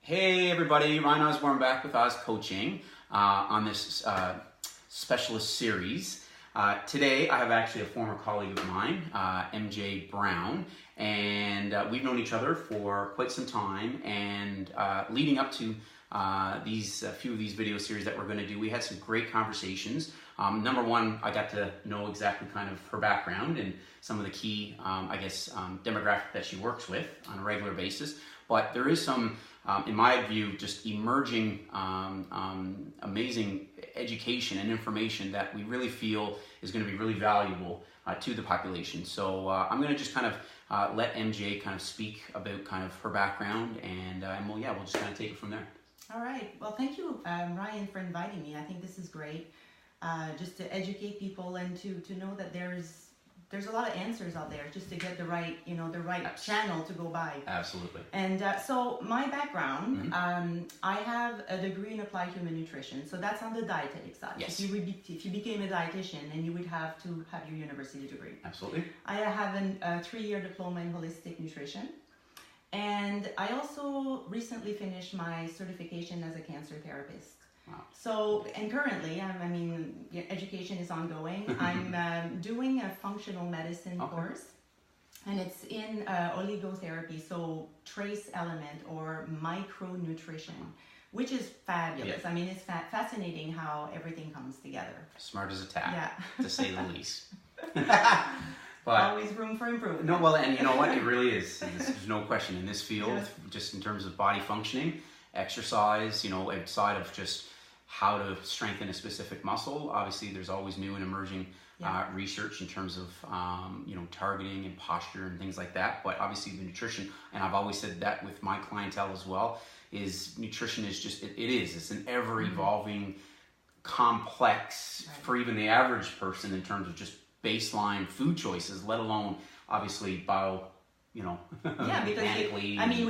Hey everybody, Ryan Osborne back with Oz Coaching on this specialist series. Today I have actually a former colleague of mine, MJ Brown, and we've known each other for quite some time, and leading up to these few of these video series that we're going to do, we had some great conversations. Number one, I got to know exactly kind of her background and some of the key, demographic that she works with on a regular basis. But there is some, in my view, just emerging amazing education and information that we really feel is going to be really valuable to the population. So I'm going to just kind of let MJ kind of speak about kind of her background, and we'll just kind of take it from there. All right. Well, thank you, Ryan, for inviting me. I think this is great, just to educate people and to know that there's a lot of answers out there, just to get the right, channel to go by. Absolutely. And so my background, I have a degree in applied human nutrition, so that's on the dietetic side. Yes. If you became a dietitian, then you would have to have your university degree. Absolutely. I have a 3-year diploma in holistic nutrition. And I also recently finished my certification as a cancer therapist. Wow. So, and currently, education is ongoing. I'm doing a functional medicine course, and it's in oligotherapy, so trace element or micronutrition, which is fabulous. Yeah. I mean, it's fascinating how everything comes together. Smart as a tack, yeah. to say the least. But, always room for improvement. No, well, and you know what? It really is. There's no question in this field, just in terms of body functioning, exercise, outside of just how to strengthen a specific muscle. Obviously, there's always new and emerging research in terms of, targeting and posture and things like that. But obviously the nutrition, and I've always said that with my clientele as well, is nutrition is just, it's an ever-evolving complex for even the average person in terms of just baseline food choices, let alone obviously because we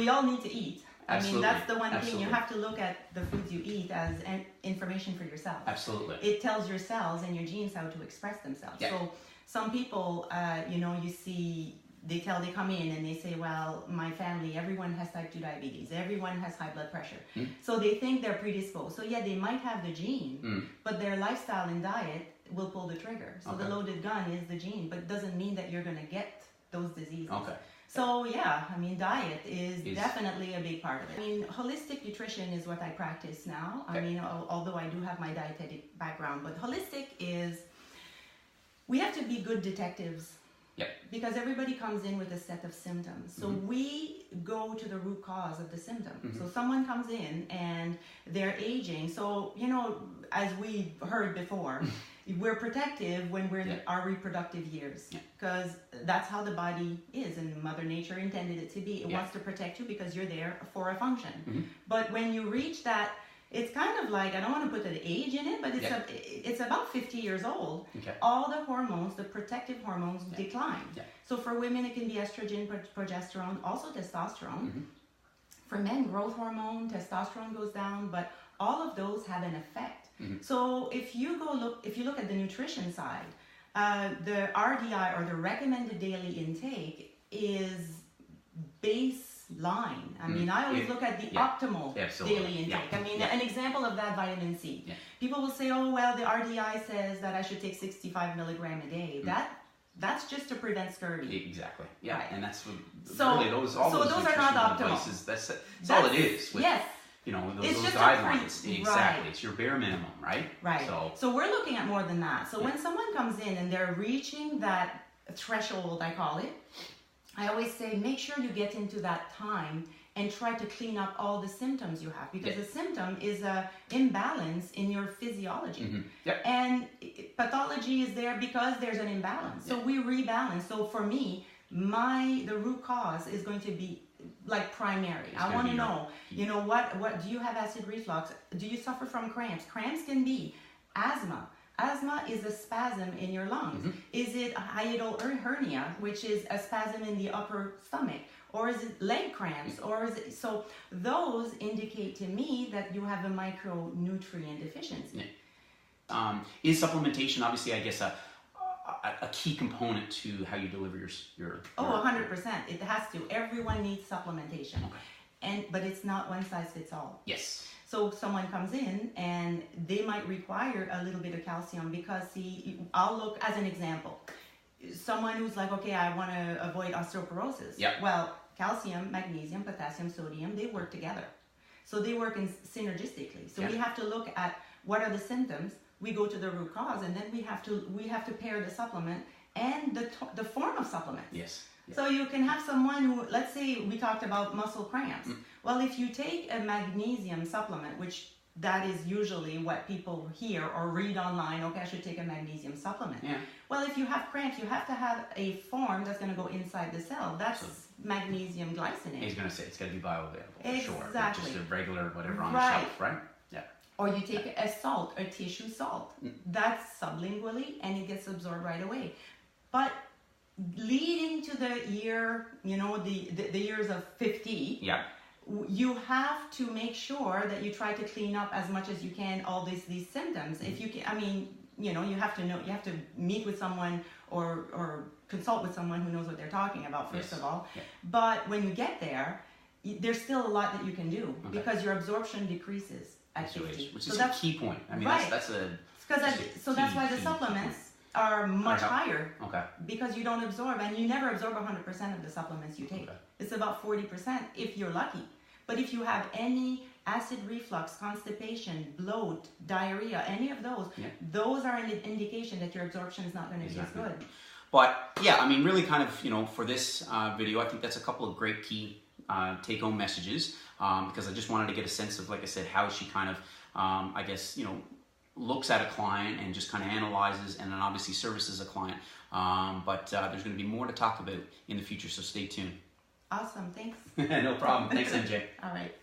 all need to eat. Absolutely. That's the one thing. You have to look at the foods you eat as information for yourself. Absolutely. It tells your cells and your genes how to express themselves. Yeah. So some people, you see, they come in and they say, well, my family, everyone has type 2 diabetes, everyone has high blood pressure. So they think they're predisposed. So yeah, they might have the gene, but their lifestyle and diet will pull the trigger. So the loaded gun is the gene, but it doesn't mean that you're going to get those diseases. Okay. So diet is definitely a big part of it. Holistic nutrition is what I practice now. Although I do have my dietetic background, but holistic is, we have to be good detectives. Yep. Because everybody comes in with a set of symptoms. So we go to the root cause of the symptom. So someone comes in and they're aging. So, as we heard before, we're protective when we're in our reproductive years, because that's how the body is, and Mother Nature intended it to be. It wants to protect you because you're there for a function. But when you reach that, it's kind of like, I don't want to put an age in it, but it's about 50 years old. Okay. All the hormones, the protective hormones, decline. Yeah. So for women, it can be estrogen, progesterone, also testosterone. For men, growth hormone, testosterone goes down, but all of those have an effect. So if you look at the nutrition side, the RDI, or the recommended daily intake, is baseline. I always look at the optimal daily intake. An example of that, vitamin C. Yeah. People will say, oh, well, the RDI says that I should take 65 milligrams a day. That's just to prevent scurvy. Exactly. Yeah. Right. And that's really those are not optimal. Advices, that's all it is. With, those guidelines. Exactly. Right. It's your bare minimum, right? Right. So we're looking at more than that. So when someone comes in and they're reaching that threshold, I call it, I always say, make sure you get into that time and try to clean up all the symptoms you have, because a symptom is an imbalance in your physiology. And pathology is there because there's an imbalance. So we rebalance. So for me, the root cause is going to be like primary. I want to know, what do you have? Acid reflux? Do you suffer from cramps? Cramps can be asthma. Asthma is a spasm in your lungs. Is it hiatal hernia, which is a spasm in the upper stomach? Or is it leg cramps? Or is it, so those indicate to me that you have a micronutrient deficiency. Is supplementation, obviously, I guess, a key component to how you deliver your 100%. It has to. Everyone needs supplementation. but it's not one size fits all. Yes. So someone comes in and they might require a little bit of calcium because, see, I'll look as an example. Someone who's like, okay, I want to avoid osteoporosis. Yep. Well, calcium, magnesium, potassium, sodium, they work together. So they work synergistically. So we have to look at what are the symptoms. We go to the root cause, and then we have to pair the supplement and the form of supplement. Yes. Yeah. So you can have someone who, let's say we talked about muscle cramps. Well, if you take a magnesium supplement, which that is usually what people hear or read online, okay, I should take a magnesium supplement. Yeah. Well, if you have cramps, you have to have a form that's going to go inside the cell. That's magnesium glycinate. He's going to say it's going to be bioavailable for sure. Exactly. Just a regular whatever on the shelf, right? Yeah. Or you take a salt, a tissue salt. That's sublingually, and it gets absorbed right away. But leading to the year, the years of 50, you have to make sure that you try to clean up as much as you can all these symptoms. If you can, you have to meet with someone or consult with someone who knows what they're talking about, first of all. Yeah. But when you get there, there's still a lot that you can do because your absorption decreases at 50. Which is a key point. I mean, that's why the supplements are much higher. Okay. Because you don't absorb, and you never absorb 100% of the supplements you take. Okay. It's about 40% if you're lucky. But if you have any acid reflux, constipation, bloat, diarrhea, any of those, those are an indication that your absorption is not going to be as good. But yeah, really kind of, for this video, I think that's a couple of great key take-home messages because I just wanted to get a sense of, like I said, how she kind of, looks at a client and just kind of analyzes and then obviously services a client. But there's going to be more to talk about in the future, so stay tuned. Awesome, thanks. No problem. Thanks, MJ. All right.